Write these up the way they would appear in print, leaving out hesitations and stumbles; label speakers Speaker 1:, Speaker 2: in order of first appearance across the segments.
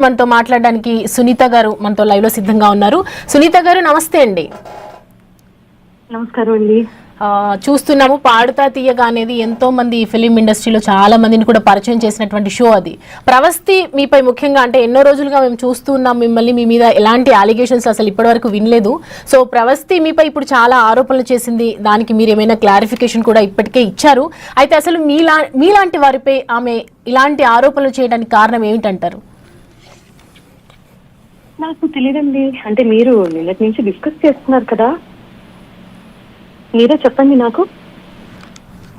Speaker 1: మనతో మాట్లాడడానికి సునీత గారు మనతో లైవ్ లో సిద్ధంగా ఉన్నారు. సునీత గారు నమస్తే అండి.
Speaker 2: నమస్కారం అండి.
Speaker 1: చూస్తున్నాము పాడుతా తీయగా అనేది ఎంతో మంది ఫిలిం ఇండస్ట్రీలో చాలా మందిని కూడా పరిచయం చేసినటువంటి షో. అది ప్రవస్తి మీపై ముఖ్యంగా అంటే ఎన్నో రోజులుగా మేము చూస్తున్నాం మిమ్మల్ని, మీ మీద ఎలాంటి అలిగేషన్స్ అసలు ఇప్పటివరకు వినలేదు. సో ప్రవస్తి మీపై ఇప్పుడు చాలా ఆరోపణలు చేసింది, దానికి మీరు ఏమైనా క్లారిఫికేషన్ కూడా ఇప్పటికే ఇచ్చారు. అయితే అసలు మీలాంటి వారిపై ఆమె ఇలాంటి ఆరోపణలు చేయడానికి కారణం ఏమిటంటారు?
Speaker 2: నాకు తెలియదండి. అంటే మీరు నిన్నటి నుంచి డిస్కస్ చేస్తున్నారు కదా, మీరే చెప్పండి నాకు.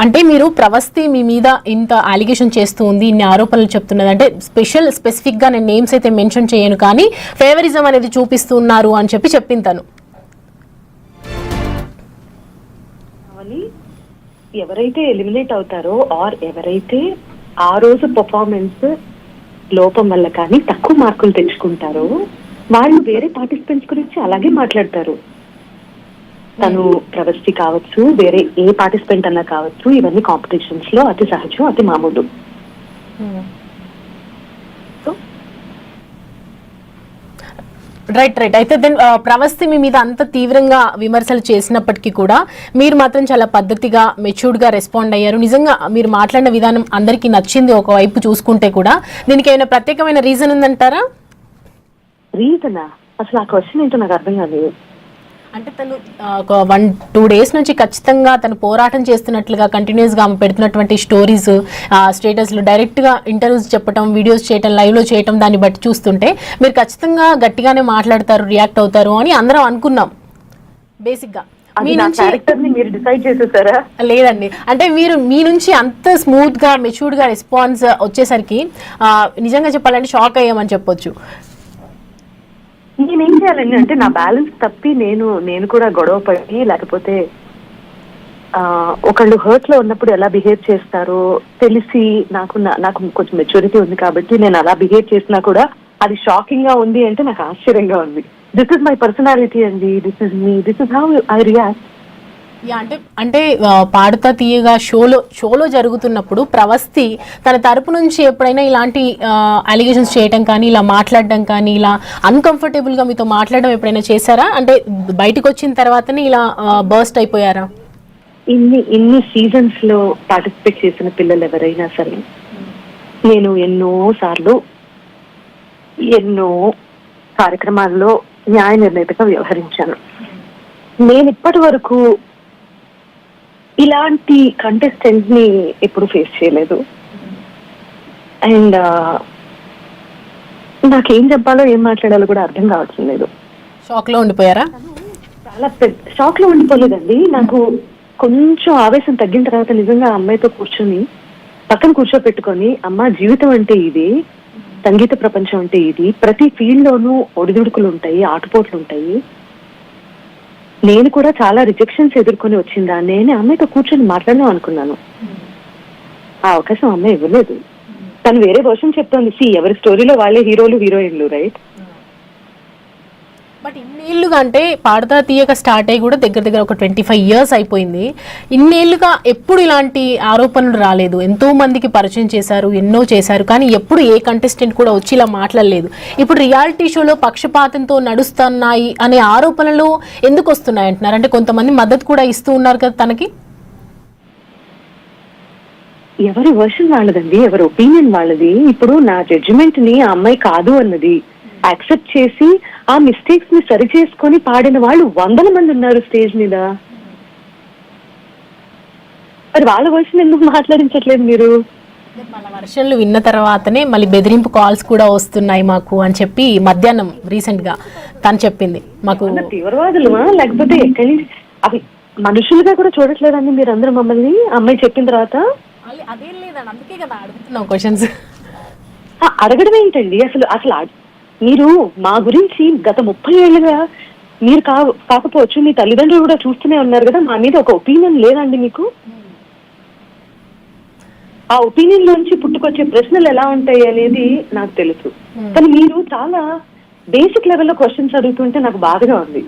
Speaker 1: అంటే మీరు ప్రవస్తి మీ మీద ఇంత అలిగేషన్ చేస్తూ ఉంది, ఇన్ని ఆరోపణలు చెప్తున్నది, అంటే స్పెసిఫిక్ గా నేను నేమ్స్ అయితే మెన్షన్ చేయను కానీ ఫేవరిజం అనేది చూపిస్తున్నారు అని చెప్పింది తను.
Speaker 2: ఎవరైతే ఎలిమినేట్ అవుతారో ఆర్ ఎవరైతే ఆ రోజు పర్ఫార్మెన్స్ లోపం వల్ల కానీ తక్కువ మార్కులు తెచ్చుకుంటారో వాళ్ళు వేరే పార్టిసిపెంట్స్ గురించి అలాగే మాట్లాడతారు. తను ప్రవస్తి కావచ్చు, వేరే ఏ పార్టిసిపెంట్ అన్నా కావచ్చు, ఇవన్నీ కాంపిటీషన్స్ లో అతి సహజం, అతి మామూలు.
Speaker 1: రైట్. అయితే దెన్ ప్రవస్తి మీ మీద అంత తీవ్రంగా విమర్శలు చేసినప్పటికీ కూడా మీరు మాత్రం చాలా పద్ధతిగా మెచ్యూర్డ్ గా రెస్పాండ్ అయ్యారు. నిజంగా మీరు మాట్లాడిన విధానం అందరికీ నచ్చింది. ఒకవైపు చూసుకుంటే కూడా దీనికి ఏమైనా ప్రత్యేకమైన రీజన్ ఉందంటారా?
Speaker 2: రీజనా? అసలు ఆ క్వశ్చన్ ఏంటో నాకు అర్థం కాలేదు.
Speaker 1: అంటే తను ఒక 1-2 days నుంచి ఖచ్చితంగా తను పోరాటం చేస్తున్నట్లుగా కంటిన్యూస్ గా ఆమె పెడుతున్నటువంటి స్టోరీస్, స్టేటస్లు, డైరెక్ట్ గా ఇంటర్వ్యూస్ చెప్పడం, వీడియోస్ చేయటం, లైవ్ లో చేయటం, దాన్ని బట్టి చూస్తుంటే మీరు ఖచ్చితంగా గట్టిగానే మాట్లాడతారు, రియాక్ట్ అవుతారు అని అందరం అనుకున్నాం. బేసిక్ గా మీ నుంచి
Speaker 2: మీరు డిసైడ్ చేసేసారా?
Speaker 1: లేదండి, అంటే మీరు మీ నుంచి అంత స్మూత్ గా మెచ్యూర్డ్ గా రెస్పాన్స్ వచ్చేసరికి నిజంగా చెప్పాలంటే షాక్ అయ్యామని చెప్పొచ్చు.
Speaker 2: నేనేం చేయాలండి అంటే నా బ్యాలెన్స్ తప్పి నేను కూడా గొడవ పడి, లేకపోతే ఒకళ్ళు హర్ట్ లో ఉన్నప్పుడు ఎలా బిహేవ్ చేస్తారో తెలిసి నాకు కొంచెం మెచ్యూరిటీ ఉంది కాబట్టి నేను అలా బిహేవ్ చేసినా కూడా అది షాకింగ్ గా ఉంది అంటే నాకు ఆశ్చర్యంగా ఉంది. దిస్ ఇస్ మై పర్సనాలిటీ అండి, this is me, this is how I react.
Speaker 1: అంటే పాడుతా తీయగా షోలో జరుగుతున్నప్పుడు ప్రవస్తి తన తరపు నుంచి ఎప్పుడైనా ఇలాంటి అలిగేషన్స్ చేయడం కానీ, ఇలా మాట్లాడడం కానీ, ఇలా అన్కంఫర్టబుల్ గా మీతో మాట్లాడడం ఎప్పుడైనా చేశారా? అంటే బయటకు వచ్చిన తర్వాతనే ఇలా బర్స్ట్ అయిపోయారా?
Speaker 2: ఇన్ని సీజన్స్ లో పార్టిసిపేట్ చేసిన పిల్లలు ఎవరైనా సరే, నేను ఎన్నో సార్లు ఎన్నో కార్యక్రమాల్లో న్యాయ నిర్ణేతగా వ్యవహరించాను. నేను ఇప్పటి వరకు ఇలాంటి కంటెస్టెంట్ ని ఎప్పుడు ఫేస్ చేయలేదు. అండ్ నాకేం చెప్పాలో ఏం మాట్లాడాలో కూడా అర్థం కావట్లేదు.
Speaker 1: షాక్ లో ఉండిపోయారా?
Speaker 2: చాలా పెద్ద షాక్ లో ఉండిపోలేదండి. నాకు కొంచెం ఆవేశం తగ్గిన తర్వాత నిజంగా అమ్మాయితో కూర్చొని పక్కన కూర్చోపెట్టుకొని, అమ్మ జీవితం అంటే ఇది, సంగీత ప్రపంచం అంటే ఇది, ప్రతి ఫీల్డ్ లోనూ ఒడిదుడుకులు ఉంటాయి, ఆటుపోట్లు ఉంటాయి, నేను కూడా చాలా రిజెక్షన్స్ ఎదుర్కొని వచ్చిందా, నేనే అమ్మాయితో కూర్చొని మాట్లాడదాం అనుకున్నాను. ఆ అవకాశం అమ్మాయి ఇవ్వలేదు. తను వేరే వర్షన్ చెప్తోంది. ఎవరి స్టోరీలో వాళ్ళే హీరోలు హీరోయిన్లు, రైట్?
Speaker 1: బట్ ఇన్నేళ్లుగా అంటే పాడుతా తీయక స్టార్ట్ అయ్యి కూడా దగ్గర ఒక 25 years అయిపోయింది. ఇన్నేళ్లుగా ఎప్పుడు ఇలాంటి ఆరోపణలు రాలేదు. ఎంతో మందికి పరిచయం చేశారు, ఎన్నో చేశారు, కానీ ఎప్పుడు ఏ కంటెస్టెంట్ కూడా వచ్చి ఇలా మాట్లాడలేదు. ఇప్పుడు రియాలిటీ షోలో పక్షపాతంతో నడుస్తున్నాయి అనే ఆరోపణలు ఎందుకు వస్తున్నాయి అంటున్నారు? అంటే కొంతమంది మద్దతు కూడా ఇస్తూ ఉన్నారు కదా తనకి.
Speaker 2: ఎవరి వర్షన్ వాళ్ళదండి, ఎవరి ఒపీనియన్ వాళ్ళది. ఇప్పుడు నా జడ్జిమెంట్ ని ఆ అమ్మాయి కాదు అన్నది యాక్సెప్ట్ చేసి ఆ మిస్టేక్స్ ని సరి చేసుకొని పాడిన వాళ్ళు 100 మంది ఉన్నారు స్టేజ్ మీద. మరి వాళ్ళ వర్షన్ ఎందుకు మాట్లాడించట్లేదు మీరు?
Speaker 1: వాళ్ళ వర్షన్లు విన్న తర్వాతనే మళ్ళీ బెదిరింపు కాల్స్ కూడా వస్తున్నాయి మాకు అని చెప్పి మధ్యాహ్నం రీసెంట్ గా తను చెప్పింది. మాకు
Speaker 2: తీవ్రవాదులమా లేకపోతే ఎక్కడి అవి మనుషులుగా కూడా చూడట్లేదండి మీరు అందరూ మమ్మల్ని? అమ్మాయి చెప్పిన తర్వాత
Speaker 1: అదేం లేదండి, అందుకే కదా అడుగుతున్నాం క్వశ్చన్స్.
Speaker 2: అడగడం ఏంటండి? అసలు మీరు మా గురించి గత 30 ఏళ్ళుగా మీరు కాకపోవచ్చు, మీ తల్లిదండ్రులు కూడా చూస్తూనే ఉన్నారు కదా, మా మీద ఒక ఒపీనియన్ లేదండి మీకు? ఆ ఒపీనియన్ లోంచి పుట్టుకొచ్చే ప్రశ్నలు ఎలా ఉంటాయి అనేది నాకు తెలుసు, కానీ మీరు చాలా బేసిక్ లెవెల్లో క్వశ్చన్స్ అడుగుతుంటే నాకు బాధగా ఉంది.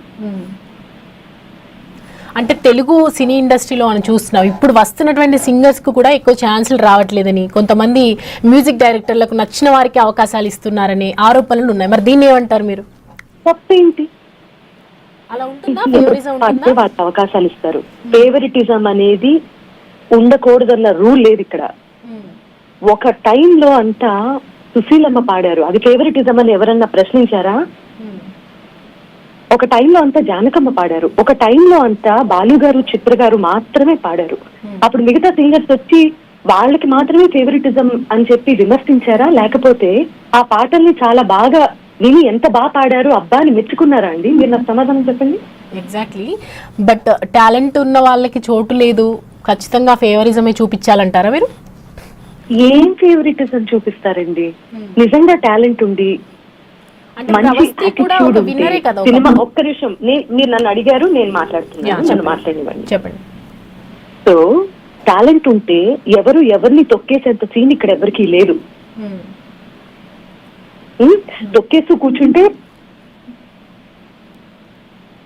Speaker 1: అంటే తెలుగు సినీ ఇండస్ట్రీలో మనం చూస్తున్నాం ఇప్పుడు వస్తున్నటువంటి సింగర్స్ కు కూడా ఎక్కువ ఛాన్సులు రావట్లేదని, కొంతమంది మ్యూజిక్ డైరెక్టర్లకు నచ్చిన వారికి అవకాశాలు ఇస్తున్నారని ఆరోపణలు ఉన్నాయి. మరి దీన్ని ఏమంటారు మీరు?
Speaker 2: తప్పేంటి?
Speaker 1: అలా ఉంటుందా? ఫేవరిజం ఉంటుందా?
Speaker 2: వాటి అవకాశాలు ఇస్తారు. ఫేవరిటిజం అనేది ఉండకూడదన్న రూల్ లేదు ఇక్కడ. ఒక టైంలో అంతా సుశీలమ్మ పాడారు, అది ఫేవరిటిజం అని ఎవరన్నా ప్రశ్నించారా? ఒక టైంలో అంతా జానకమ్మ పాడారు, ఒక టైంలో అంతా బాలు గారు చిత్ర గారు మాత్రమే పాడారు. అప్పుడు మిగతా సింగర్స్ వచ్చి వాళ్ళకి మాత్రమే ఫేవరిటిజం అని చెప్పి విమర్శించారా? లేకపోతే ఆ పాటల్ని చాలా బాగా విని ఎంత బాగా పాడారు అబ్బా అని మెచ్చుకున్నారా అండి? మీరు నాకు సమాధానం చెప్పండి.
Speaker 1: ఎగ్జాక్ట్లీ. బట్ టాలెంట్ ఉన్న వాళ్ళకి చోటు లేదు, ఖచ్చితంగా ఫేవరిజమే చూపించాలంటారా మీరు?
Speaker 2: ఏం ఫేవరిటిజం చూపిస్తారండి? నిజంగా టాలెంట్ ఉండి మంచి యాటిట్యూడ్ ఉంటే సినిమా. ఒక్క నిమిషం, మీరు నన్ను అడిగారు, నేను మాట్లాడుతున్నాను, నన్ను మాట్లాడివ్వండి.
Speaker 1: చెప్పండి.
Speaker 2: సో టాలెంట్ ఉంటే ఎవరిని తొక్కేసేంత సీన్ ఇక్కడ ఎవరికి లేదు. తొక్కేస్తూ కూర్చుంటే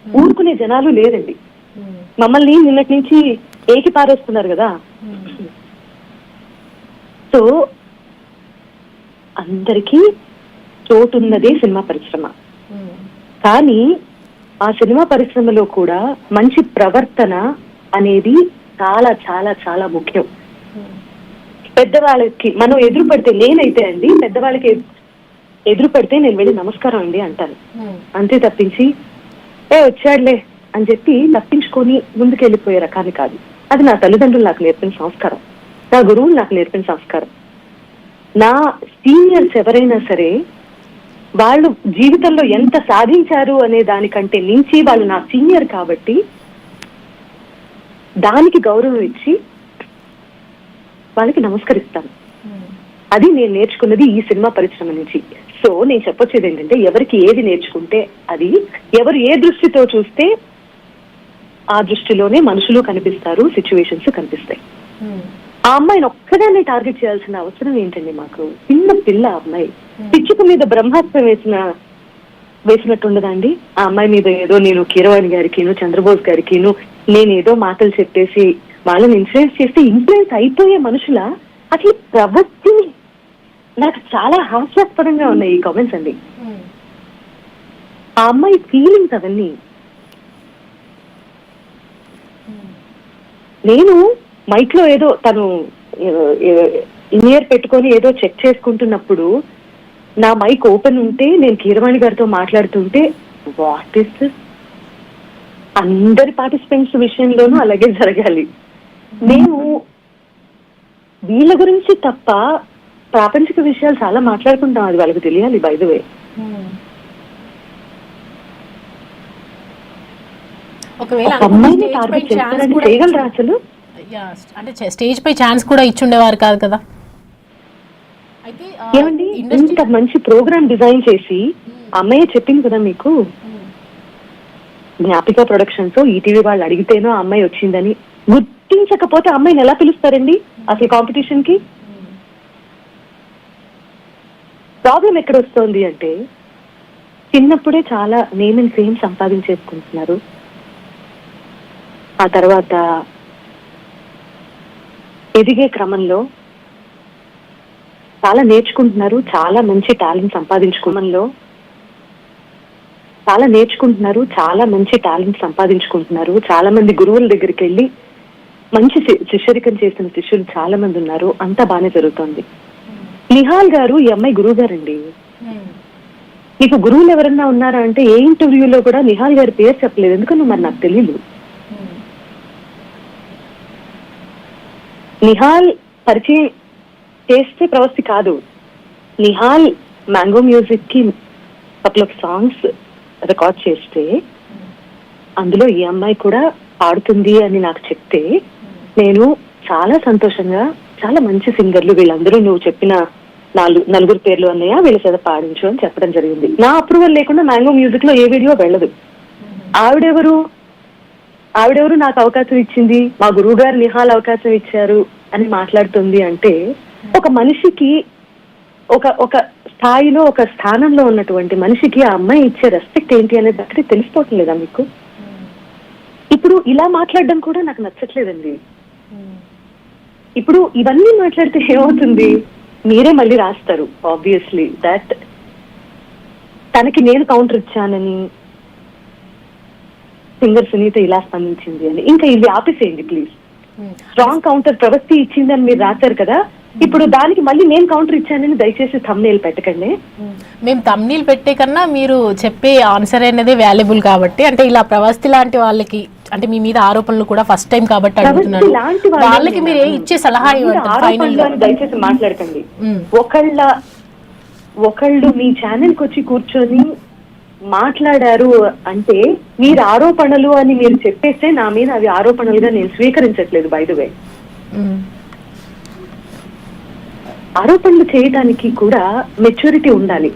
Speaker 2: ఊరుకునే జనాలు లేరండి. మమ్మల్ని నిన్నటి నుంచి ఏకి పారేస్తున్నారు కదా. సో అందరికీ చోటున్నదే సినిమా పరిశ్రమ. కానీ ఆ సినిమా పరిశ్రమలో కూడా మంచి ప్రవర్తన అనేది చాలా చాలా చాలా ముఖ్యం. పెద్దవాళ్ళకి మనం ఎదురు పడితే, నేనైతే అండి పెద్దవాళ్ళకి ఎదురు పడితే నేను వెళ్ళి నమస్కారం అండి అంటాను, అంతే తప్పించి వచ్చాడులే అని చెప్పి తప్పించుకొని ముందుకెళ్ళిపోయే రకాన్ని కాదు. అది నా తల్లిదండ్రులు నాకు నేర్పిన సంస్కారం, నా గురువులు నాకు నేర్పిన సంస్కారం. నా సీనియర్స్ ఎవరైనా సరే వాళ్ళు జీవితంలో ఎంత సాధించారు అనే దానికంటే మించి వాళ్ళు నా సీనియర్ కాబట్టి దానికి గౌరవం ఇచ్చి వాళ్ళకి నమస్కరిస్తాను. అది నేను నేర్చుకున్నది ఈ సినిమా పరిశ్రమ నుంచి. సో నేను చెప్పొచ్చేది ఏంటంటే, ఎవరికి ఏది నేర్చుకుంటే అది, ఎవరు ఏ దృష్టితో చూస్తే ఆ దృష్టిలోనే మనుషులు కనిపిస్తారు, సిచ్యువేషన్స్ కనిపిస్తాయి. ఆ అమ్మాయిని ఒక్కదాన్ని టార్గెట్ చేయాల్సిన అవసరం ఏంటండి మాకు? చిన్న పిల్ల అమ్మాయి, పిచ్చుక మీద బ్రహ్మాస్త్రం వేసినట్టుండదండి. ఆ అమ్మాయి మీద ఏదో నేను కీరవాణి గారికిను చంద్రబోస్ గారికిను నేను ఏదో మాటలు చెప్పేసి వాళ్ళని ఇన్ఫ్లుయెన్స్ చేస్తే ఇన్ఫ్లుయెన్స్ అయిపోయే మనుషుల అసలు ప్రవృత్తి నాకు చాలా హాస్యాస్పదంగా ఉన్నాయి ఈ కామెంట్స్ అండి. ఆ అమ్మాయి ఫీలింగ్స్ అవన్నీ. నేను మైక్ లో ఏదో తను ఇయర్ పెట్టుకొని ఏదో చెక్ చేసుకుంటున్నప్పుడు నా మైక్ ఓపెన్ ఉంటే నేను కీరవాణి గారితో మాట్లాడుతుంటే వాట్ ఇస్ దిస్? అందరి పార్టిసిపెంట్స్ విషయంలోనూ అలాగే జరగాలి. నేను వీళ్ళ గురించి తప్ప ప్రాపంచిక విషయాలు చాలా మాట్లాడుకుంటాం, అది వాళ్ళకి తెలియాలి. బై ది వే, అమ్మాయిని టార్గెట్ చేస్తారని చేయగలరా అసలు?
Speaker 1: అంటే స్టేజ్ పై ఛాన్స్ కూడా ఇచ్చుండేవారు కాదు కదా.
Speaker 2: ఏమండి, ఇంత మంచి ప్రోగ్రామ్ డిజైన్ చేసి అమ్మాయి చెప్పింది కదా మీకు, జ్ఞాపిక ప్రొడక్షన్స్ ఈటీవీ వాళ్ళు అడిగితేనో అమ్మాయి వచ్చిందని. గుర్తించకపోతే అమ్మాయిని ఎలా పిలుస్తారండి అసలు కాంపిటీషన్ కి? ప్రాబ్లం ఎక్కడ వస్తుంది అంటే, చిన్నప్పుడే చాలా నేమ్ అండ్ ఫేమ్ సంపాదించేసుకుంటున్నారు. ఆ తర్వాత ఎదిగే క్రమంలో చాలా నేర్చుకుంటున్నారు, చాలా మంచి టాలెంట్ సంపాదించుకుంటున్నారు. చాలా మంది గురువుల దగ్గరికి వెళ్ళి మంచి శిష్యరికం చేసిన శిష్యులు చాలా మంది ఉన్నారు. అంతా బాగానే జరుగుతోంది. నిహాల్ గారు ఈ అమ్మాయి గురువు గారండి. నీకు గురువులు ఎవరన్నా ఉన్నారా అంటే ఏ ఇంటర్వ్యూలో కూడా నిహాల్ గారి పేరు చెప్పలేదు. ఎందుకన్నా మరి నాకు తెలియదు. నిహాల్ పరిచయం చేస్తే ప్రవస్తి కాదు. నిహాల్ మ్యాంగో మ్యూజిక్ కి కపుల్ ఆఫ్ సాంగ్స్ రికార్డ్ చేస్తే అందులో ఈ అమ్మాయి కూడా పాడుతుంది అని నాకు చెప్తే నేను చాలా సంతోషంగా, చాలా మంచి సింగర్లు వీళ్ళందరూ నువ్వు చెప్పిన నలుగురు పేర్లు అన్నయ్య వీళ్ళ చేత పాడించు అని చెప్పడం జరిగింది. నా అప్రూవల్ లేకుండా మ్యాంగో మ్యూజిక్ లో ఏ వీడియో వెళ్ళదు. ఆవిడెవరు నాకు అవకాశం ఇచ్చింది, మా గురువు గారు నిహాల్ అవకాశం ఇచ్చారు అని మాట్లాడుతుంది అంటే, ఒక మనిషికి ఒక స్థాయిలో ఒక స్థానంలో ఉన్నటువంటి మనిషికి ఆ అమ్మాయి ఇచ్చే రెస్పెక్ట్ ఏంటి అనేది అక్కడికి తెలిసిపోవటం లేదా మీకు? ఇప్పుడు ఇలా మాట్లాడడం కూడా నాకు నచ్చట్లేదండి. ఇప్పుడు ఇవన్నీ మాట్లాడితే ఏమవుతుంది, మీరే మళ్ళీ రాస్తారు ఆబ్వియస్లీ దట్ తనకి నేను కౌంటర్ ఇచ్చానని, సింగర్ సునీత ఇలా స్పందించింది అని. ఇంకా ఇది ఆపేసేయండి ప్లీజ్. స్ట్రాంగ్ కౌంటర్ ప్రవృత్తి ఇచ్చిందని మీరు రాశారు కదా, ఇప్పుడు దానికి మళ్ళీ నేను కౌంటర్ ఇచ్చానని దయచేసి థంబ్నెయిల్ పెట్టకండి.
Speaker 1: మేము థంబ్నెయిల్ పెట్టే కన్నా మీరు చెప్పే ఆన్సర్ అనేది వాల్యుబుల్ కాబట్టి, అంటే ఇలా ప్రవస్తి లాంటి వాళ్ళకి, అంటే మీ మీద ఆరోపణలు కూడా ఫస్ట్ టైం కాబట్టి అడుగుతున్నాను, వాళ్ళకి మీరు ఇచ్చే సలహా
Speaker 2: దయచేసి మాట్లాడకండి. ఒకళ్ళు మీ ఛానల్ కి వచ్చి కూర్చొని మాట్లాడారు అంటే మీరు ఆరోపణలు అని మీరు చెప్పేస్తే నా మీద అవి ఆరోపణలుగా నేను స్వీకరించట్లేదు. బై ద వే, ఆరోపణలు చేయడానికి కూడా మెచ్యూరిటీ ఉండాలి.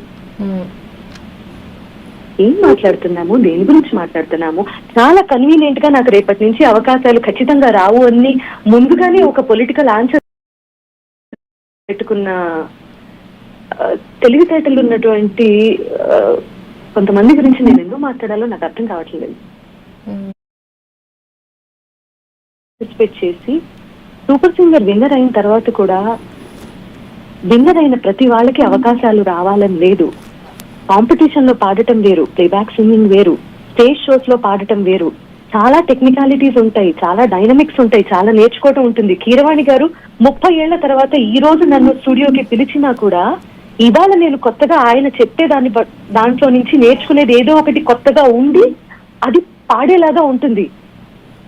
Speaker 2: ఏం మాట్లాడుతున్నాము, దేని గురించి మాట్లాడుతున్నాము, చాలా కన్వీనియంట్ గా నాకు రేపటి నుంచి అవకాశాలు ఖచ్చితంగా రావు అని ముందుగానే ఒక పొలిటికల్ ఆన్సర్ పెట్టుకున్న తెలివితేటలు ఉన్నటువంటి కొంతమంది గురించి నేను ఎందుకు మాట్లాడాలో నాకు అర్థం కావట్లేదు. చేసి సూపర్ సింగర్ విన్నర్ అయిన తర్వాత కూడా విన్నర్ అయిన ప్రతి వాళ్ళకి అవకాశాలు రావాలని లేదు. కాంపిటీషన్ లో పాడటం వేరు, ప్లేబ్యాక్ సింగింగ్ వేరు, స్టేజ్ షోస్ లో పాడటం వేరు. చాలా టెక్నికాలిటీస్ ఉంటాయి, చాలా డైనమిక్స్ ఉంటాయి, చాలా నేర్చుకోవటం ఉంటుంది. కీరవాణి గారు 30 ఏళ్ల తర్వాత ఈ రోజు నన్ను స్టూడియోకి పిలిచినా కూడా ఇవాళ నేను కొత్తగా ఆయన చెప్పే దాంట్లో నుంచి నేర్చుకునేది ఏదో ఒకటి కొత్తగా ఉండి అది పాడేలాగా ఉంటుంది.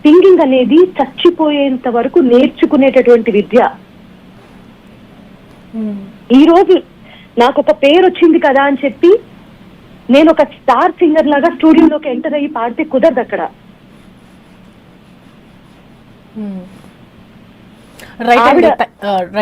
Speaker 2: సింగింగ్ అనేది చచ్చిపోయేంత వరకు నేర్చుకునేటటువంటి విద్య. ఈ రోజు నాకు ఒక పేరు వచ్చింది కదా అని చెప్పి నేను ఒక స్టార్ సింగర్ లాగా స్టూడియోలోకి ఎంటర్ అయ్యి పాడితే కుదరదు అక్కడ.
Speaker 1: రైట్.